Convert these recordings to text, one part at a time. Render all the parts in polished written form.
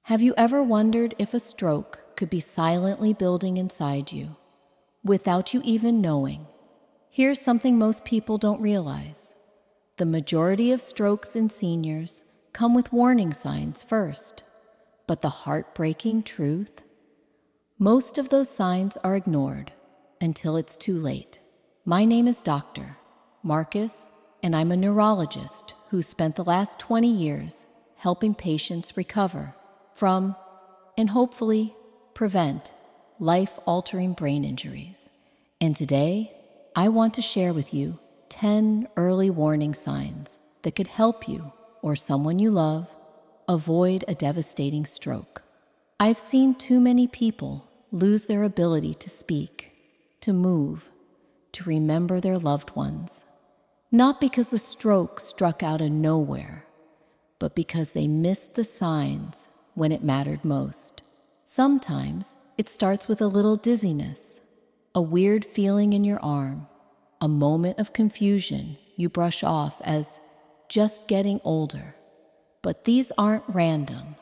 Have you ever wondered if a stroke could be silently building inside you, without you even knowing? Here's something most people don't realize. The majority of strokes in seniors come with warning signs first, but the heartbreaking truth? Most of those signs are ignored until it's too late. My name is Dr. Marcus, and I'm a neurologist who spent the last 20 years helping patients recover from, and hopefully prevent, life-altering brain injuries. And today, I want to share with you 10 early warning signs that could help you or someone you love avoid a devastating stroke. I've seen too many people lose their ability to speak, to move, to remember their loved ones, not because the stroke struck out of nowhere, but because they missed the signs when it mattered most. Sometimes it starts with a little dizziness, a weird feeling in your arm, a moment of confusion you brush off as just getting older. But these aren't random.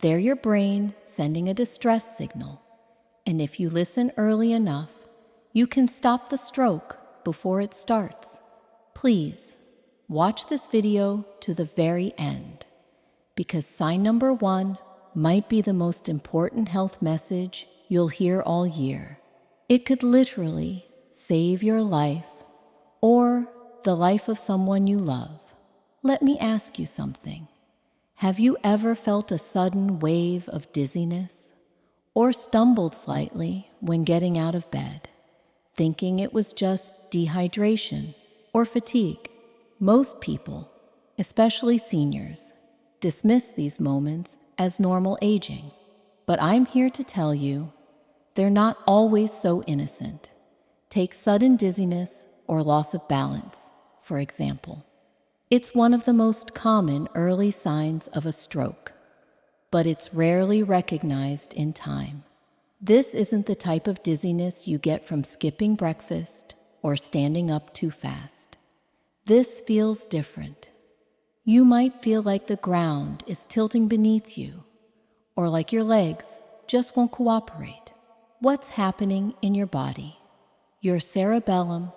They're your brain sending a distress signal. And if you listen early enough, you can stop the stroke before it starts. Please, watch this video to the very end, because sign number 1 might be the most important health message you'll hear all year. It could literally save your life or the life of someone you love. Let me ask you something. Have you ever felt a sudden wave of dizziness or stumbled slightly when getting out of bed, thinking it was just dehydration or fatigue? Most people, especially seniors, dismiss these moments as normal aging. But I'm here to tell you, they're not always so innocent. Take sudden dizziness or loss of balance, for example. It's one of the most common early signs of a stroke, but it's rarely recognized in time. This isn't the type of dizziness you get from skipping breakfast or standing up too fast. This feels different. You might feel like the ground is tilting beneath you, or like your legs just won't cooperate. What's happening in your body? Your cerebellum,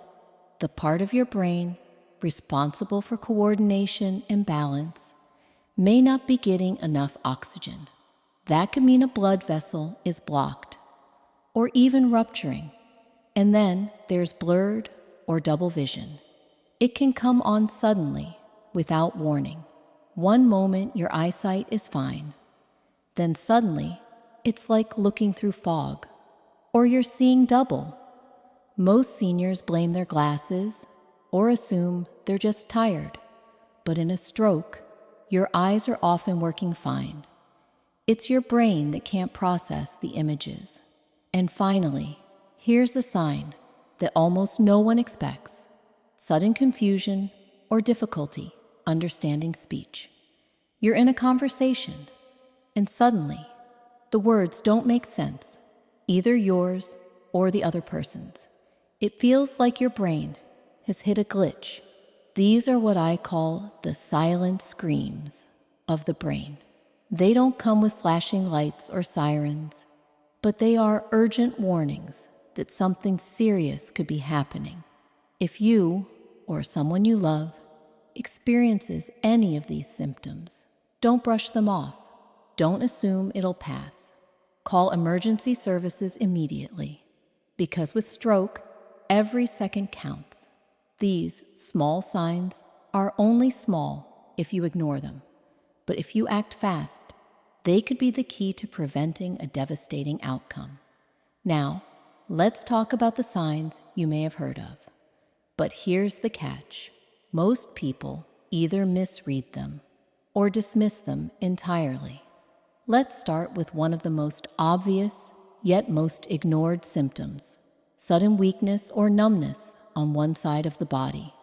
the part of your brain responsible for coordination and balance, may not be getting enough oxygen. That could mean a blood vessel is blocked, or even rupturing. And then there's blurred or double vision. It can come on suddenly, without warning. One moment your eyesight is fine, then suddenly it's like looking through fog, or you're seeing double. Most seniors blame their glasses or assume they're just tired, but in a stroke, your eyes are often working fine. It's your brain that can't process the images. And finally, here's a sign that almost no one expects: sudden confusion or difficulty understanding speech. You're in a conversation, and suddenly, the words don't make sense, either yours or the other person's. It feels like your brain has hit a glitch. These are what I call the silent screams of the brain. They don't come with flashing lights or sirens, but they are urgent warnings that something serious could be happening. If you, or someone you love, experiences any of these symptoms, don't brush them off. Don't assume it'll pass. Call emergency services immediately, because with stroke, every second counts. These small signs are only small if you ignore them, but if you act fast, they could be the key to preventing a devastating outcome. Now, let's talk about the signs you may have heard of. But here's the catch. Most people either misread them or dismiss them entirely. Let's start with one of the most obvious, yet most ignored symptoms: sudden weakness or numbness on one side of the body.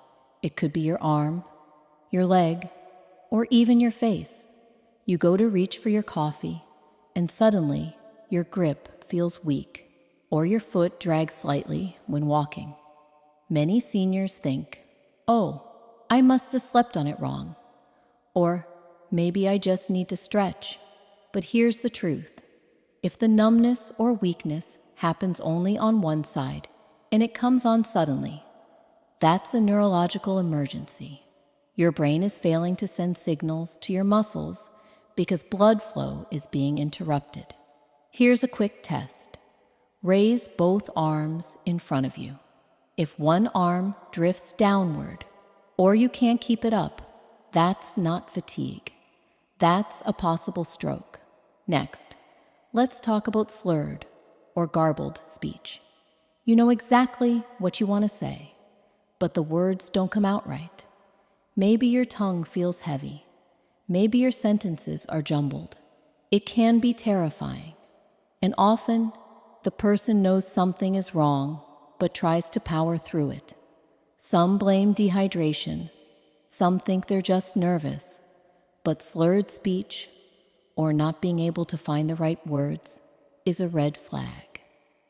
It could be your arm, your leg, or even your face. You go to reach for your coffee, and suddenly your grip feels weak, or your foot drags slightly when walking. Many seniors think, "Oh, I must have slept on it wrong," or "maybe I just need to stretch." But here's the truth. If the numbness or weakness happens only on one side and it comes on suddenly, that's a neurological emergency. Your brain is failing to send signals to your muscles because blood flow is being interrupted. Here's a quick test. Raise both arms in front of you. If one arm drifts downward or you can't keep it up, that's not fatigue. That's a possible stroke. Next, let's talk about slurred or garbled speech. You know exactly what you want to say, but the words don't come out right. Maybe your tongue feels heavy. Maybe your sentences are jumbled. It can be terrifying. And often, the person knows something is wrong, but tries to power through it. Some blame dehydration. Some think they're just nervous. But slurred speech, or not being able to find the right words, is a red flag.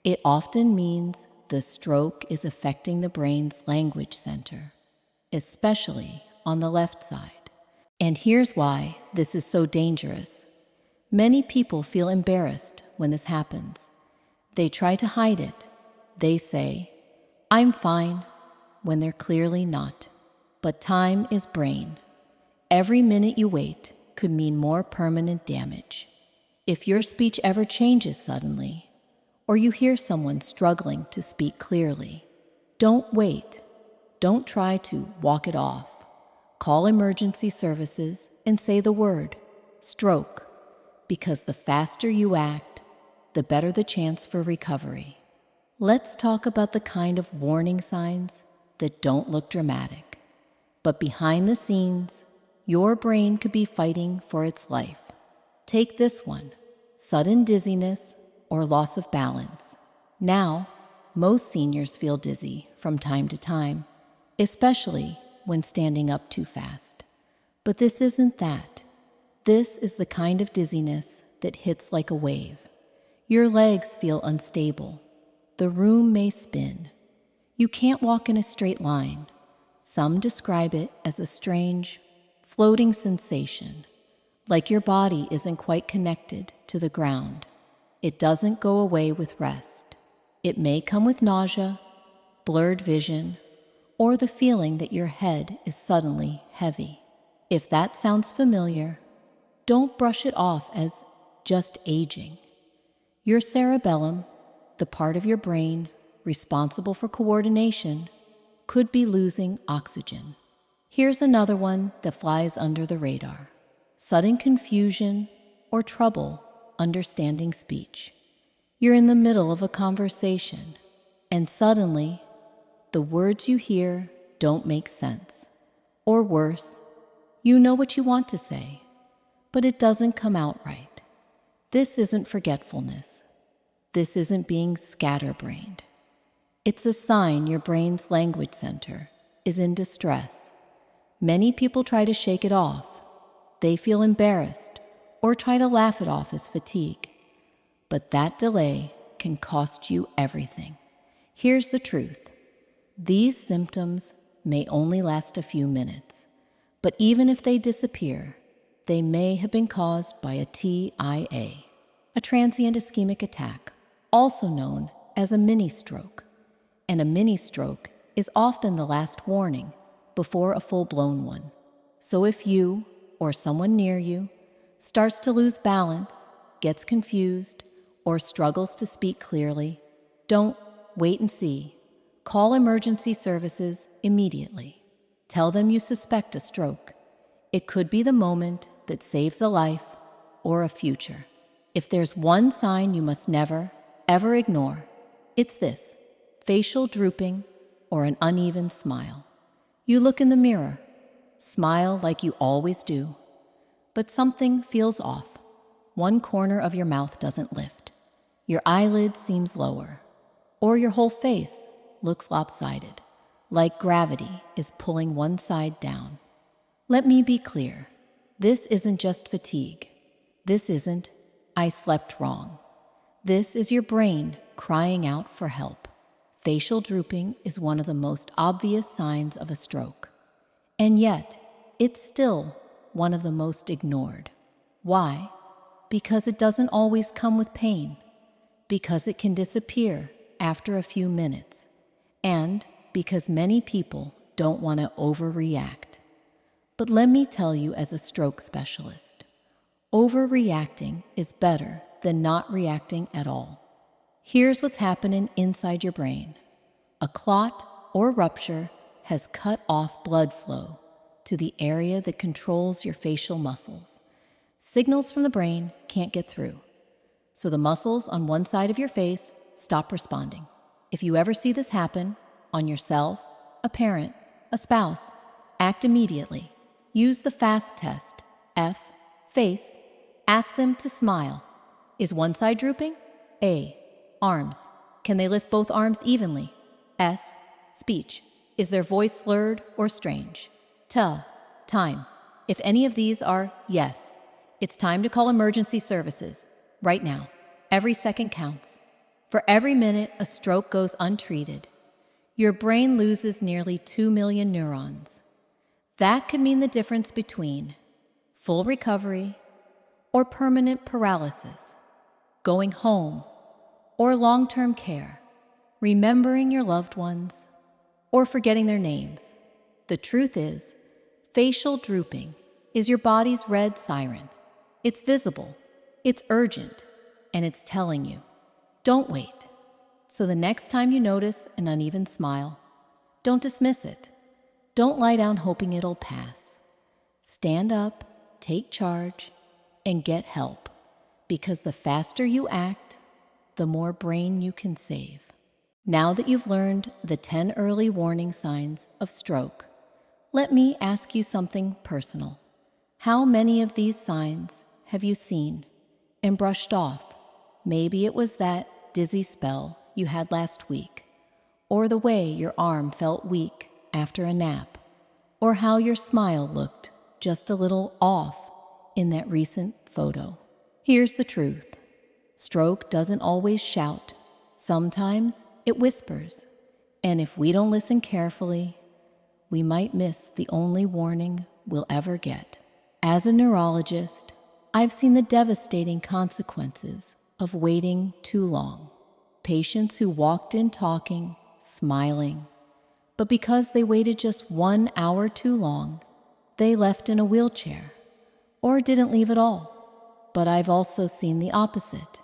It often means the stroke is affecting the brain's language center, especially on the left side. And here's why this is so dangerous. Many people feel embarrassed when this happens. They try to hide it. They say, "I'm fine," when they're clearly not. But time is brain. Every minute you wait could mean more permanent damage. If your speech ever changes suddenly, or you hear someone struggling to speak clearly, don't wait. Don't try to walk it off. Call emergency services and say the word, stroke, because the faster you act, the better the chance for recovery. Let's talk about the kind of warning signs that don't look dramatic. But behind the scenes, your brain could be fighting for its life. Take this one, sudden dizziness or loss of balance. Now, most seniors feel dizzy from time to time, especially when standing up too fast. But this isn't that. This is the kind of dizziness that hits like a wave. Your legs feel unstable. The room may spin. You can't walk in a straight line. Some describe it as a strange, floating sensation, like your body isn't quite connected to the ground. It doesn't go away with rest. It may come with nausea, blurred vision, or the feeling that your head is suddenly heavy. If that sounds familiar, don't brush it off as just aging. Your cerebellum, the part of your brain responsible for coordination, could be losing oxygen. Here's another one that flies under the radar. Sudden confusion or trouble understanding speech. You're in the middle of a conversation, and suddenly, the words you hear don't make sense. Or worse, you know what you want to say, but it doesn't come out right. This isn't forgetfulness. This isn't being scatterbrained. It's a sign your brain's language center is in distress. Many people try to shake it off. They feel embarrassed or try to laugh it off as fatigue. But that delay can cost you everything. Here's the truth. These symptoms may only last a few minutes, but even if they disappear, they may have been caused by a TIA, a transient ischemic attack, also known as a mini-stroke. And a mini-stroke is often the last warning before a full-blown one. So if you, or someone near you, starts to lose balance, gets confused, or struggles to speak clearly, don't wait and see. Call emergency services immediately. Tell them you suspect a stroke. It could be the moment that saves a life or a future. If there's one sign you must never, ever ignore, it's this: facial drooping or an uneven smile. You look in the mirror, smile like you always do, but something feels off. One corner of your mouth doesn't lift. Your eyelid seems lower, or your whole face looks lopsided, like gravity is pulling one side down. Let me be clear. This isn't just fatigue. This isn't, "I slept wrong." This is your brain crying out for help. Facial drooping is one of the most obvious signs of a stroke. And yet, it's still one of the most ignored. Why? because it doesn't always come with pain, because it can disappear after a few minutes, and because many people don't want to overreact. But let me tell you, as a stroke specialist, overreacting is better than not reacting at all. Here's what's happening inside your brain. A clot or rupture has cut off blood flow to the area that controls your facial muscles. Signals from the brain can't get through, so the muscles on one side of your face stop responding. If you ever see this happen on yourself, a parent, a spouse, act immediately. Use the FAST test. F, face. Ask them to smile. Is one side drooping? A, arms. Can they lift both arms evenly? S, speech. Is their voice slurred or strange? T, time. If any of these are yes, it's time to call emergency services right now. Every second counts. For every minute a stroke goes untreated, your brain loses nearly 2 million neurons. That could mean the difference between full recovery or permanent paralysis, going home or long-term care, remembering your loved ones or forgetting their names. The truth is, facial drooping is your body's red siren. It's visible, it's urgent, and it's telling you, don't wait. So the next time you notice an uneven smile, don't dismiss it. Don't lie down hoping it'll pass. Stand up, take charge, and get help, because the faster you act, the more brain you can save. Now that you've learned the 10 early warning signs of stroke, let me ask you something personal. How many of these signs have you seen and brushed off? Maybe it was that dizzy spell you had last week, or the way your arm felt weak after a nap, or how your smile looked just a little off in that recent photo. Here's the truth. Stroke doesn't always shout. Sometimes it whispers, and if we don't listen carefully, we might miss the only warning we'll ever get. As a neurologist, I've seen the devastating consequences of waiting too long. Patients who walked in talking, smiling, but because they waited just 1 hour too long, they left in a wheelchair or didn't leave at all. But I've also seen the opposite.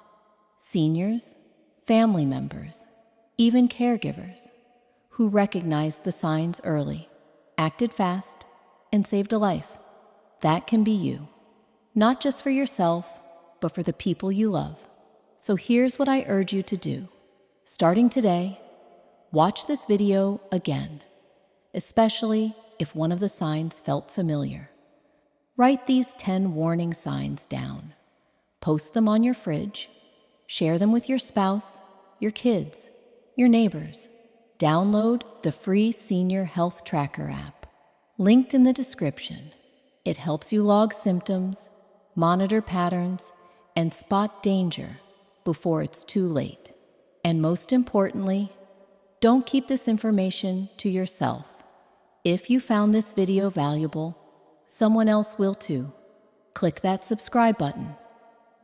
Seniors, family members, even caregivers who recognized the signs early, acted fast, and saved a life. That can be you, not just for yourself, but for the people you love. So here's what I urge you to do. Starting today, watch this video again, especially if one of the signs felt familiar. Write these 10 warning signs down. Post them on your fridge. Share them with your spouse, your kids, your neighbors. Download the free Senior Health Tracker app, linked in the description. It helps you log symptoms, monitor patterns, and spot danger before it's too late. And most importantly, don't keep this information to yourself. If you found this video valuable, someone else will too. Click that subscribe button.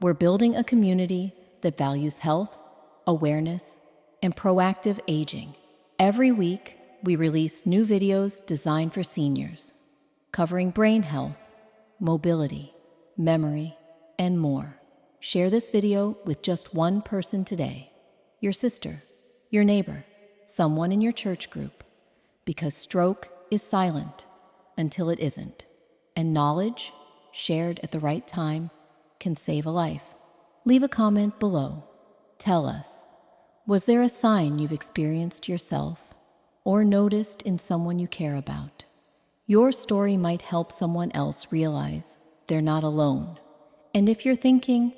We're building a community that values health, awareness, and proactive aging. Every week, we release new videos designed for seniors, covering brain health, mobility, memory, and more. Share this video with just one person today, your sister, your neighbor, someone in your church group, because stroke is silent until it isn't, and knowledge, shared at the right time, can save a life. Leave a comment below. Tell us, was there a sign you've experienced yourself or noticed in someone you care about? Your story might help someone else realize they're not alone. And if you're thinking,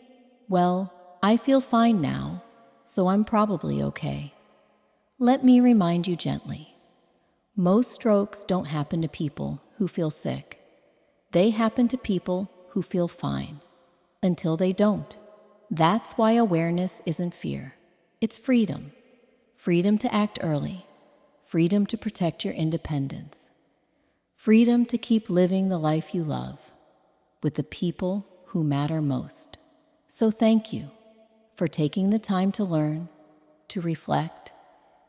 well, I feel fine now, so I'm probably okay, let me remind you gently. Most strokes don't happen to people who feel sick. They happen to people who feel fine, until they don't. That's why awareness isn't fear. It's freedom. Freedom to act early. Freedom to protect your independence. Freedom to keep living the life you love with the people who matter most. So thank you for taking the time to learn, to reflect,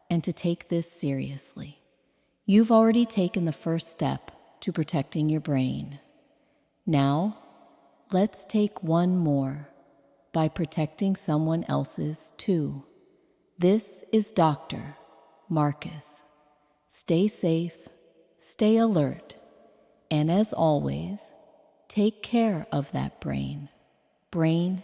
and to take this seriously. You've already taken the first step to protecting your brain. Now, let's take one more by protecting someone else's too. This is Dr. Marcus. Stay safe, stay alert, and as always, take care of that brain. Brain